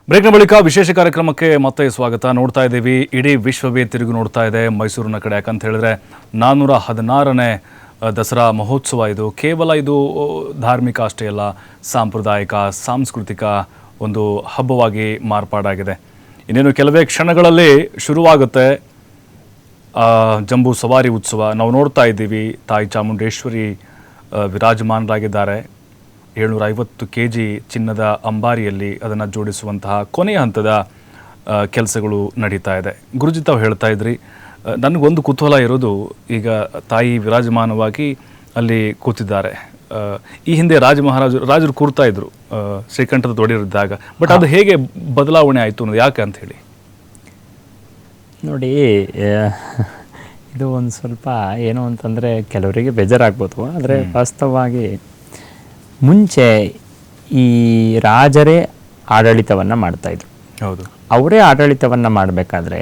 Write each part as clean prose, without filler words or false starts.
ಬ್ರೇಕ್ನ ಬಳಿಕ ವಿಶೇಷ ಕಾರ್ಯಕ್ರಮಕ್ಕೆ ಮತ್ತೆ ಸ್ವಾಗತ. ನೋಡ್ತಾ ಇದ್ದೀವಿ, ಇಡೀ ವಿಶ್ವವೇ ತಿರುಗಿ ನೋಡ್ತಾ ಇದೆ ಮೈಸೂರಿನ ಕಡೆ. ಯಾಕಂತ ಹೇಳಿದ್ರೆ 416ನೇ ದಸರಾ ಮಹೋತ್ಸವ. ಇದು ಧಾರ್ಮಿಕ ಅಷ್ಟೇ ಅಲ್ಲ, ಸಾಂಪ್ರದಾಯಿಕ ಸಾಂಸ್ಕೃತಿಕ ಒಂದು ಹಬ್ಬವಾಗಿ ಮಾರ್ಪಾಡಾಗಿದೆ. ಇನ್ನೇನು ಕೆಲವೇ ಕ್ಷಣಗಳಲ್ಲಿ ಶುರುವಾಗುತ್ತೆ ಜಂಬೂ ಸವಾರಿ ಉತ್ಸವ. ನಾವು ನೋಡ್ತಾ ಇದ್ದೀವಿ, ತಾಯಿ ಚಾಮುಂಡೇಶ್ವರಿ ವಿರಾಜಮಾನರಾಗಿದ್ದಾರೆ. 750 kg ಚಿನ್ನದ ಅಂಬಾರಿಯಲ್ಲಿ ಅದನ್ನು ಜೋಡಿಸುವಂತಹ ಕೊನೆಯ ಹಂತದ ಕೆಲಸಗಳು ನಡೀತಾ ಇದೆ. ಗುರುಜಿ ತಾವು ಹೇಳ್ತಾ ಇದ್ರಿ, ನನಗೊಂದು ಕುತೂಹಲ ಇರೋದು, ಈಗ ತಾಯಿ ವಿರಾಜಮಾನವಾಗಿ ಅಲ್ಲಿ ಕೂತಿದ್ದಾರೆ. ಈ ಹಿಂದೆ ರಾಜರು ಕೂರ್ತಾ ಇದ್ರು ಶ್ರೀಕಂಠದ ತೊಡೆಯಿರಿದ್ದಾಗ. ಬಟ್ ಅದು ಹೇಗೆ ಬದಲಾವಣೆ ಆಯಿತು ಅನ್ನೋದು ಯಾಕೆ ಅಂತ ಹೇಳಿ ನೋಡಿ. ಇದು ಒಂದು ಸ್ವಲ್ಪ ಏನು ಅಂತಂದರೆ ಕೆಲವರಿಗೆ ಬೇಜಾರಾಗ್ಬೋದು. ಆದರೆ ವಾಸ್ತವವಾಗಿ ಮುಂಚೆ ಈ ರಾಜರೇ ಆಡಳಿತವನ್ನು ಮಾಡ್ತಾಯಿದ್ರು. ಹೌದು, ಅವರೇ ಆಡಳಿತವನ್ನು ಮಾಡಬೇಕಾದ್ರೆ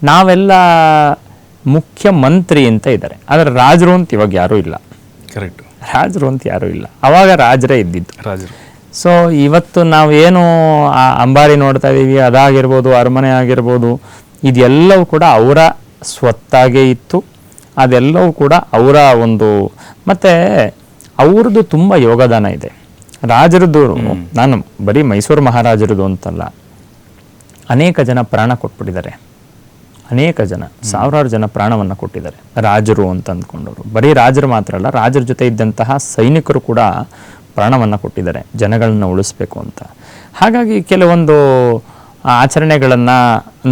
ನಾವೆಲ್ಲ ಮುಖ್ಯಮಂತ್ರಿ ಅಂತ ಇದ್ದಾರೆ, ಆದರೆ ರಾಜರು ಅಂತ ಇವಾಗ ಯಾರೂ ಇಲ್ಲ. ಕರೆಕ್ಟ್, ರಾಜರು ಅಂತ ಯಾರೂ ಇಲ್ಲ. ಅವಾಗ ರಾಜರೇ ಇದ್ದಿದ್ದು ರಾಜರು. ಸೊ ಇವತ್ತು ನಾವು ಏನು ಅಂಬಾರಿ ನೋಡ್ತಾ ಇದ್ದೀವಿ, ಅದಾಗಿರ್ಬೋದು, ಅರಮನೆ ಆಗಿರ್ಬೋದು, ಇದೆಲ್ಲವೂ ಕೂಡ ಅವರ ಸ್ವತ್ತಾಗೇ ಇತ್ತು. ಅದೆಲ್ಲವೂ ಕೂಡ ಅವರ ಒಂದು, ಮತ್ತು ಅವ್ರದ್ದು ತುಂಬ ಯೋಗದಾನ ಇದೆ ರಾಜರದ್ದು. ನಾನು ಬರೀ ಮೈಸೂರು ಮಹಾರಾಜರದು ಅಂತಲ್ಲ, ಅನೇಕ ಜನ ಪ್ರಾಣ ಕೊಟ್ಬಿಟ್ಟಿದ್ದಾರೆ. ಅನೇಕ ಜನ, ಸಾವಿರಾರು ಜನ ಪ್ರಾಣವನ್ನು ಕೊಟ್ಟಿದ್ದಾರೆ ರಾಜರು ಅಂತ ಅಂದ್ಕೊಂಡವರು. ಬರೀ ರಾಜರು ಮಾತ್ರ ಅಲ್ಲ, ರಾಜರ ಜೊತೆ ಇದ್ದಂತಹ ಸೈನಿಕರು ಕೂಡ ಪ್ರಾಣವನ್ನು ಕೊಟ್ಟಿದ್ದಾರೆ ಜನಗಳನ್ನ ಉಳಿಸ್ಬೇಕು ಅಂತ. ಹಾಗಾಗಿ ಕೆಲವೊಂದು ಆಚರಣೆಗಳನ್ನು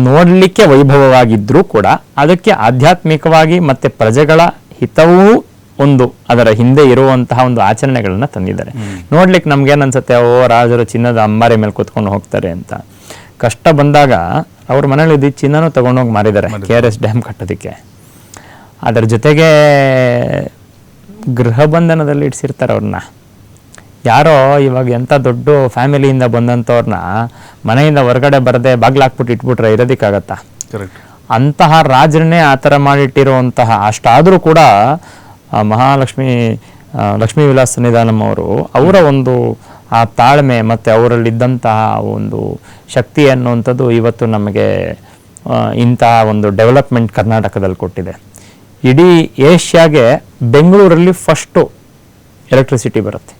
ನೋಡಲಿಕ್ಕೆ ವೈಭವವಾಗಿದ್ದರೂ ಕೂಡ ಅದಕ್ಕೆ ಆಧ್ಯಾತ್ಮಿಕವಾಗಿ ಮತ್ತು ಪ್ರಜೆಗಳ ಹಿತವೂ ಒಂದು ಅದರ ಹಿಂದೆ ಇರುವಂತಹ ಒಂದು ಆಚರಣೆಗಳನ್ನ ತಂದಿದ್ದಾರೆ. ನೋಡ್ಲಿಕ್ಕೆ ನಮ್ಗೇನು ಅನ್ಸುತ್ತೆ, ರಾಜರು ಚಿನ್ನದ ಅಂಬಾರಿ ಮೇಲೆ ಕೂತ್ಕೊಂಡು ಹೋಗ್ತಾರೆ ಅಂತ. ಕಷ್ಟ ಬಂದಾಗ ಅವ್ರ ಮನೇಲಿ ಚಿನ್ನನೂ ತಗೊಂಡೋಗಿ ಮಾರಿದ್ದಾರೆ KRS ಡ್ಯಾಮ್ ಕಟ್ಟೋದಕ್ಕೆ. ಅದರ ಜೊತೆಗೆ ಗೃಹ ಬಂಧನದಲ್ಲಿ ಇಡ್ಸಿರ್ತಾರೆ ಅವ್ರನ್ನ. ಯಾರೋ ಇವಾಗ ಎಂಥ ದೊಡ್ಡ ಫ್ಯಾಮಿಲಿಯಿಂದ ಬಂದಂಥವ್ರನ್ನ ಮನೆಯಿಂದ ಹೊರಗಡೆ ಬರದೆ ಬಾಗ್ಲಾಕ್ಬಿಟ್ಟು ಇಟ್ಬಿಟ್ರೆ ಇರೋದಕ್ಕಾಗತ್ತಾ? ಅಂತಹ ರಾಜರನ್ನೇ ಆ ಥರ ಮಾಡಿಟ್ಟಿರುವಂತಹ, ಅಷ್ಟಾದರೂ ಕೂಡ ಲಕ್ಷ್ಮೀ ವಿಲಾಸ್ ಸನ್ನಿಧಾನಂ ಅವರ ಒಂದು ಆ ತಾಳ್ಮೆ ಮತ್ತು ಅವರಲ್ಲಿದ್ದಂತಹ ಒಂದು ಶಕ್ತಿ ಅನ್ನುವಂಥದ್ದು ಇವತ್ತು ನಮಗೆ ಇಂತಹ ಒಂದು ಡೆವಲಪ್ಮೆಂಟ್ ಕರ್ನಾಟಕದಲ್ಲಿ ಕೊಟ್ಟಿದೆ. ಇಡೀ ಏಷ್ಯಾಗೆ ಬೆಂಗಳೂರಲ್ಲಿ ಫಸ್ಟು ಎಲೆಕ್ಟ್ರಿಸಿಟಿ ಬರುತ್ತೆ,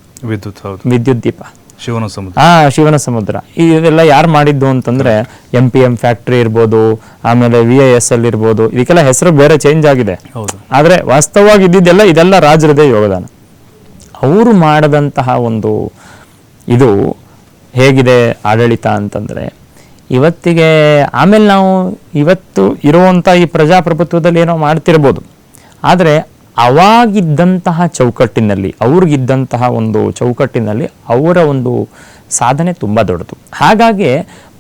ವಿದ್ಯುತ್ ದೀಪ, ಶಿವನ ಸಮುದ್ರ. ಇದೆಲ್ಲ ಯಾರು ಮಾಡಿದ್ದು ಅಂತಂದ್ರೆ MPM ಫ್ಯಾಕ್ಟ್ರಿ ಇರ್ಬೋದು, ಆಮೇಲೆ VISL ಇರ್ಬೋದು. ಇದಕ್ಕೆಲ್ಲ ಹೆಸರು ಬೇರೆ ಚೇಂಜ್ ಆಗಿದೆ, ಆದ್ರೆ ವಾಸ್ತವವಾಗಿ ಇದೆಲ್ಲ ರಾಜರದೇ ಯೋಗದಾನ. ಅವರು ಮಾಡದಂತಹ ಒಂದು ಇದು ಹೇಗಿದೆ ಆಡಳಿತ ಅಂತಂದ್ರೆ ಇವತ್ತಿಗೆ. ಆಮೇಲೆ ನಾವು ಇವತ್ತು ಇರುವಂಥ ಈ ಪ್ರಜಾಪ್ರಭುತ್ವದಲ್ಲಿ ಏನೋ ಮಾಡ್ತಿರ್ಬೋದು, ಆದರೆ ಅವಾಗಿದ್ದಂತಹ ಚೌಕಟ್ಟಿನಲ್ಲಿ, ಅವ್ರಿಗಿದ್ದಂತಹ ಒಂದು ಚೌಕಟ್ಟಿನಲ್ಲಿ ಅವರ ಒಂದು ಸಾಧನೆ ತುಂಬ ದೊಡ್ಡದು. ಹಾಗಾಗಿ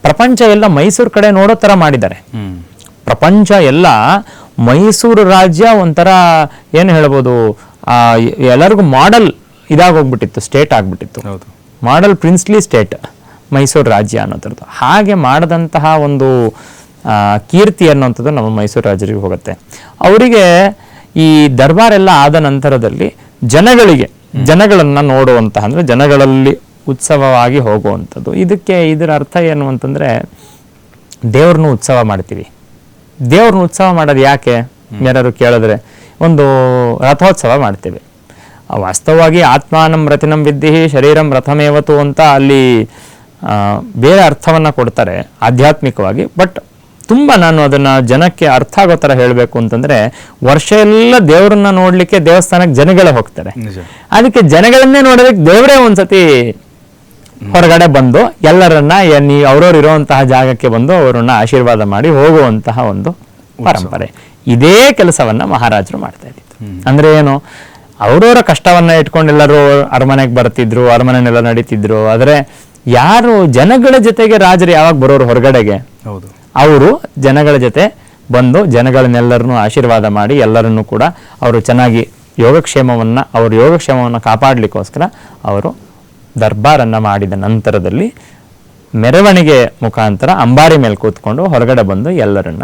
ಪ್ರಪಂಚ ಎಲ್ಲ ಮೈಸೂರು ಕಡೆ ನೋಡೋ ಥರ ಮಾಡಿದ್ದಾರೆ. ಪ್ರಪಂಚ ಎಲ್ಲ ಮೈಸೂರು ರಾಜ್ಯ ಒಂಥರ ಏನು ಹೇಳ್ಬೋದು, ಎಲ್ಲರಿಗೂ ಮಾಡೆಲ್ ಇದಾಗೋಗ್ಬಿಟ್ಟಿತ್ತು, ಸ್ಟೇಟ್ ಆಗಿಬಿಟ್ಟಿತ್ತು. ಮಾಡೆಲ್ ಪ್ರಿನ್ಸ್ಲಿ ಸ್ಟೇಟ್ ಮೈಸೂರು ರಾಜ್ಯ ಅನ್ನೋದ್ರದ್ದು. ಹಾಗೆ ಮಾಡಿದಂತಹ ಒಂದು ಕೀರ್ತಿ ಅನ್ನೋಂಥದ್ದು ನಮ್ಮ ಮೈಸೂರು ರಾಜರಿಗೆ ಹೋಗುತ್ತೆ. ಅವರಿಗೆ ಈ ದರ್ಬಾರೆಲ್ಲ ಆದ ನಂತರದಲ್ಲಿ ಜನಗಳನ್ನ ನೋಡುವಂತಹ, ಅಂದರೆ ಜನಗಳಲ್ಲಿ ಉತ್ಸವವಾಗಿ ಹೋಗುವಂಥದ್ದು. ಇದರ ಅರ್ಥ ಏನು ಅಂತಂದರೆ, ದೇವ್ರನ್ನೂ ಉತ್ಸವ ಮಾಡ್ತೀವಿ. ದೇವ್ರನ್ನ ಉತ್ಸವ ಮಾಡೋದು ಯಾಕೆ ಯಾರು ಕೇಳಿದ್ರೆ, ಒಂದು ರಥೋತ್ಸವ ಮಾಡ್ತೇವೆ. ವಾಸ್ತವವಾಗಿ ಆತ್ಮಾನಂ ರಥಿನಂ ವಿದ್ಧಿ ಶರೀರಂ ರಥಮೇವತು ಅಂತ ಅಲ್ಲಿ ಬೇರೆ ಅರ್ಥವನ್ನು ಕೊಡ್ತಾರೆ ಆಧ್ಯಾತ್ಮಿಕವಾಗಿ. ಬಟ್ ತುಂಬ ನಾನು ಅದನ್ನು ಜನಕ್ಕೆ ಅರ್ಥ ಆಗೋ ಥರ ಹೇಳಬೇಕು ಅಂತಂದರೆ, ವರ್ಷ ಎಲ್ಲ ದೇವರನ್ನ ನೋಡಲಿಕ್ಕೆ ದೇವಸ್ಥಾನಕ್ಕೆ ಜನಗಳೇ ಹೋಗ್ತಾರೆ. ಅದಕ್ಕೆ ಜನಗಳನ್ನೇ ನೋಡೋದಕ್ಕೆ ದೇವರೇ ಒಂದ್ಸತಿ ಹೊರಗಡೆ ಬಂದು ಎಲ್ಲರನ್ನ ಅವ್ರವ್ರು ಇರುವಂತಹ ಜಾಗಕ್ಕೆ ಬಂದು ಅವರನ್ನ ಆಶೀರ್ವಾದ ಮಾಡಿ ಹೋಗುವಂತಹ ಒಂದು ಪರಂಪರೆ. ಇದೇ ಕೆಲಸವನ್ನ ಮಹಾರಾಜರು ಮಾಡ್ತಾ ಇದ್ದಿದ್ದು. ಅಂದ್ರೆ ಏನು, ಅವರವರ ಕಷ್ಟವನ್ನ ಇಟ್ಕೊಂಡು ಎಲ್ಲರೂ ಅರಮನೆಗೆ ಬರ್ತಿದ್ರು, ಅರಮನೆನೆಲ್ಲ ನಡೀತಿದ್ರು. ಆದರೆ ಯಾರು ಜನಗಳ ಜೊತೆಗೆ ರಾಜರು ಯಾವಾಗ ಬರೋರು ಹೊರಗಡೆಗೆ, ಅವರು ಜನಗಳ ಜೊತೆ ಬಂದು ಜನಗಳನ್ನೆಲ್ಲರನ್ನು ಆಶೀರ್ವಾದ ಮಾಡಿ ಎಲ್ಲರನ್ನೂ ಕೂಡ ಅವರು ಚೆನ್ನಾಗಿ ಯೋಗಕ್ಷೇಮವನ್ನು ಕಾಪಾಡಲಿಕ್ಕೋಸ್ಕರ ಅವರು ದರ್ಬಾರನ್ನು ಮಾಡಿದ ನಂತರದಲ್ಲಿ ಮೆರವಣಿಗೆ ಮುಖಾಂತರ ಅಂಬಾರಿ ಮೇಲೆ ಕೂತ್ಕೊಂಡು ಹೊರಗಡೆ ಬಂದು ಎಲ್ಲರನ್ನ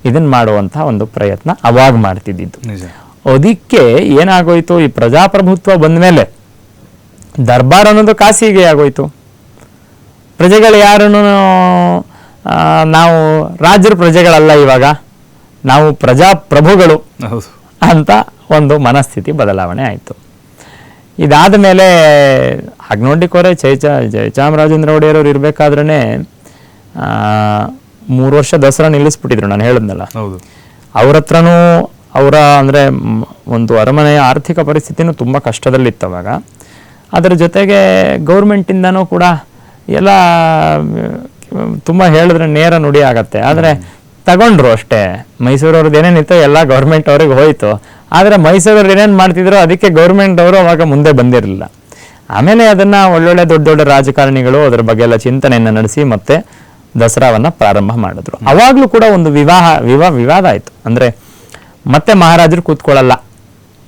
ಇದನ್ನು ಮಾಡುವಂತಹ ಒಂದು ಪ್ರಯತ್ನ ಅವಾಗ ಮಾಡ್ತಿದ್ದಿದ್ದು. ಅದಕ್ಕೆ ಏನಾಗೋಯ್ತು, ಈ ಪ್ರಜಾಪ್ರಭುತ್ವ ಬಂದ ಮೇಲೆ ದರ್ಬಾರ್ ಅನ್ನೋದು ಖಾಸಗಿ ಆಗೋಯ್ತು. ಪ್ರಜೆಗಳು ಯಾರನ್ನು ನಾವು ರಾಜರ ಪ್ರಜೆಗಳಲ್ಲ, ಇವಾಗ ನಾವು ಪ್ರಜಾಪ್ರಭುಗಳು ಹೌದು. ಅಂತ ಒಂದು ಮನಸ್ಥಿತಿ ಬದಲಾವಣೆ ಆಯಿತು. ಇದಾದ ಮೇಲೆ ಹಾಗೆ ನೋಡ್ಲಿಕ್ಕೆ ಹೋದ್ರೆ ಜಯಚಾಮರಾಜೇಂದ್ರ ಒಡೆಯರವ್ರು ಇರಬೇಕಾದ್ರೇ 3 ವರ್ಷ ದಸರಾ ನಿಲ್ಲಿಸ್ಬಿಟ್ಟಿದ್ರು, ನಾನು ಹೇಳಿದ್ನಲ್ಲ. ಹೌದು. ಅವ್ರ ಹತ್ರನೂ ಅವರ ಅಂದರೆ ಒಂದು ಅರಮನೆಯ ಆರ್ಥಿಕ ಪರಿಸ್ಥಿತಿನೂ ತುಂಬ ಕಷ್ಟದಲ್ಲಿತ್ತು ಅವಾಗ. ಅದರ ಜೊತೆಗೆ ಗೌರ್ಮೆಂಟಿಂದನೂ ಕೂಡ ಎಲ್ಲ ತುಂಬ ಹೇಳಿದ್ರೆ ನೇರ ನುಡಿ ಆಗತ್ತೆ, ಆದರೆ ತಗೊಂಡ್ರು ಅಷ್ಟೇ. ಮೈಸೂರವ್ರದ್ದು ಏನೇನಿತ್ತು ಎಲ್ಲ ಗೌರ್ಮೆಂಟ್ ಅವ್ರಿಗೆ ಹೋಯಿತು. ಆದರೆ ಮೈಸೂರವ್ರು ಏನೇನು ಮಾಡ್ತಿದ್ರು ಅದಕ್ಕೆ ಗೌರ್ಮೆಂಟ್ ಅವರು ಅವಾಗ ಮುಂದೆ ಬಂದಿರಲಿಲ್ಲ. ಆಮೇಲೆ ಅದನ್ನು ಒಳ್ಳೊಳ್ಳೆ ದೊಡ್ಡ ದೊಡ್ಡ ರಾಜಕಾರಣಿಗಳು ಅದರ ಬಗ್ಗೆ ಎಲ್ಲ ಚಿಂತನೆಯನ್ನು ನಡೆಸಿ ಮತ್ತೆ ದಸರಾವನ್ನು ಪ್ರಾರಂಭ ಮಾಡಿದ್ರು. ಅವಾಗಲೂ ಕೂಡ ಒಂದು ವಿವಾದ ಆಯಿತು. ಅಂದರೆ ಮತ್ತೆ ಮಹಾರಾಜರು ಕೂತ್ಕೊಳ್ಳಲ್ಲ,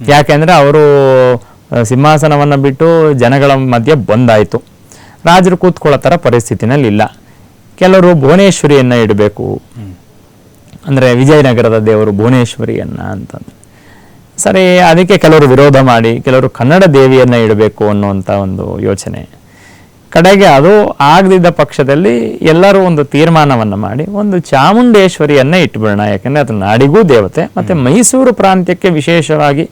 ಯಾಕೆಂದರೆ ಅವರು ಸಿಂಹಾಸನವನ್ನು ಬಿಟ್ಟು ಜನಗಳ ಮಧ್ಯೆ ಬಂದಾಯಿತು. ರಾಜರು ಕೂತ್ಕೊಳ್ಳೋ ಥರ ಪರಿಸ್ಥಿತಿನಲ್ಲಿ ಇಲ್ಲ. ಕೆಲವರು ಭುವನೇಶ್ವರಿಯನ್ನು ಇಡಬೇಕು, ಅಂದರೆ ವಿಜಯನಗರದ ದೇವರು ಭುವನೇಶ್ವರಿಯನ್ನು ಅಂತಂದ್ರೆ ಸರಿ, ಅದಕ್ಕೆ ಕೆಲವರು ವಿರೋಧ ಮಾಡಿ ಕೆಲವರು ಕನ್ನಡ ದೇವಿಯನ್ನು ಇಡಬೇಕು ಅನ್ನುವಂಥ ಒಂದು ಯೋಚನೆ. ಕಡೆಗೆ ಅದು ಆಗದಿದ್ದ ಪಕ್ಷದಲ್ಲಿ ಎಲ್ಲರೂ ಒಂದು ತೀರ್ಮಾನವನ್ನು ಮಾಡಿ ಒಂದು ಚಾಮುಂಡೇಶ್ವರಿಯನ್ನೇ ಇಟ್ಬಿಡೋಣ, ಯಾಕೆಂದರೆ ಅದು ನಾಡಿಗೂ ದೇವತೆ ಮತ್ತು ಮೈಸೂರು ಪ್ರಾಂತ್ಯಕ್ಕೆ ವಿಶೇಷವಾಗಿ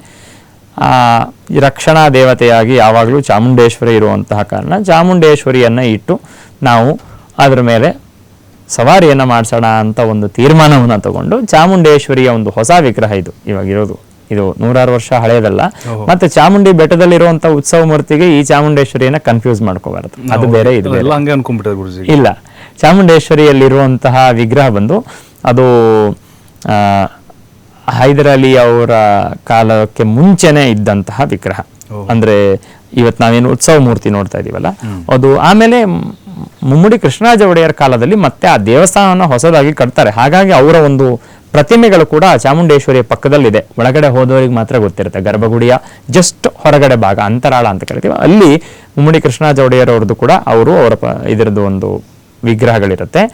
ರಕ್ಷಣಾ ದೇವತೆಯಾಗಿ ಯಾವಾಗಲೂ ಚಾಮುಂಡೇಶ್ವರಿ ಇರುವಂತಹ ಕಾರಣ ಚಾಮುಂಡೇಶ್ವರಿಯನ್ನು ಇಟ್ಟು ನಾವು ಅದರ ಮೇಲೆ ಸವಾರಿಯನ್ನು ಮಾಡಿಸೋಣ ಅಂತ ಒಂದು ತೀರ್ಮಾನವನ್ನು ತಗೊಂಡು ಚಾಮುಂಡೇಶ್ವರಿಯ ಒಂದು ಹೊಸ ವಿಗ್ರಹ ಇವಾಗಿರೋದು. ಇದು 100 ವರ್ಷ ಹಳೆಯದಲ್ಲ. ಮತ್ತೆ ಚಾಮುಂಡಿ ಬೆಟ್ಟದಲ್ಲಿರುವಂಥ ಉತ್ಸವ ಮೂರ್ತಿಗೆ ಈ ಚಾಮುಂಡೇಶ್ವರಿಯನ್ನ ಕನ್ಫ್ಯೂಸ್ ಮಾಡ್ಕೋಬಾರದು, ಅದು ಬೇರೆ ಇದು ಬೇರೆ. ಇಲ್ಲ, ಚಾಮುಂಡೇಶ್ವರಿಯಲ್ಲಿರುವಂತಹ ವಿಗ್ರಹ ಬಂದು ಅದು ಹೈದರ್ ಅಲಿ ಅವರ ಕಾಲಕ್ಕೆ ಮುಂಚೆನೆ ಇದ್ದಂತಹ ವಿಗ್ರಹ. ಅಂದ್ರೆ ಇವತ್ತು ನಾವೇನು ಉತ್ಸವ ಮೂರ್ತಿ ನೋಡ್ತಾ ಇದೀವಲ್ಲ ಅದು ಆಮೇಲೆ ಮುಮ್ಮಡಿ ಕೃಷ್ಣರಾಜ ಒಡೆಯರ್ ಕಾಲದಲ್ಲಿ ಮತ್ತೆ ಆ ದೇವಸ್ಥಾನವನ್ನು ಹೊಸದಾಗಿ ಕಟ್ತಾರೆ. ಹಾಗಾಗಿ ಅವರ ಒಂದು ಪ್ರತಿಮೆಗಳು ಕೂಡ ಚಾಮುಂಡೇಶ್ವರಿಯ ಪಕ್ಕದಲ್ಲಿದೆ. ಒಳಗಡೆ ಹೋದವರಿಗೆ ಮಾತ್ರ ಗೊತ್ತಿರುತ್ತೆ. ಗರ್ಭಗುಡಿಯ ಜಸ್ಟ್ ಹೊರಗಡೆ ಭಾಗ, ಅಂತರಾಳ ಅಂತ ಕರಿತೀವಿ, ಅಲ್ಲಿ ಮುಮ್ಮಡಿ ಕೃಷ್ಣರಾಜ ಒಡೆಯರ್ ಅವ್ರದ್ದು ಕೂಡ ಅವರ ಇದರದ್ದು ಒಂದು ವಿಗ್ರಹಗಳಿರುತ್ತೆ.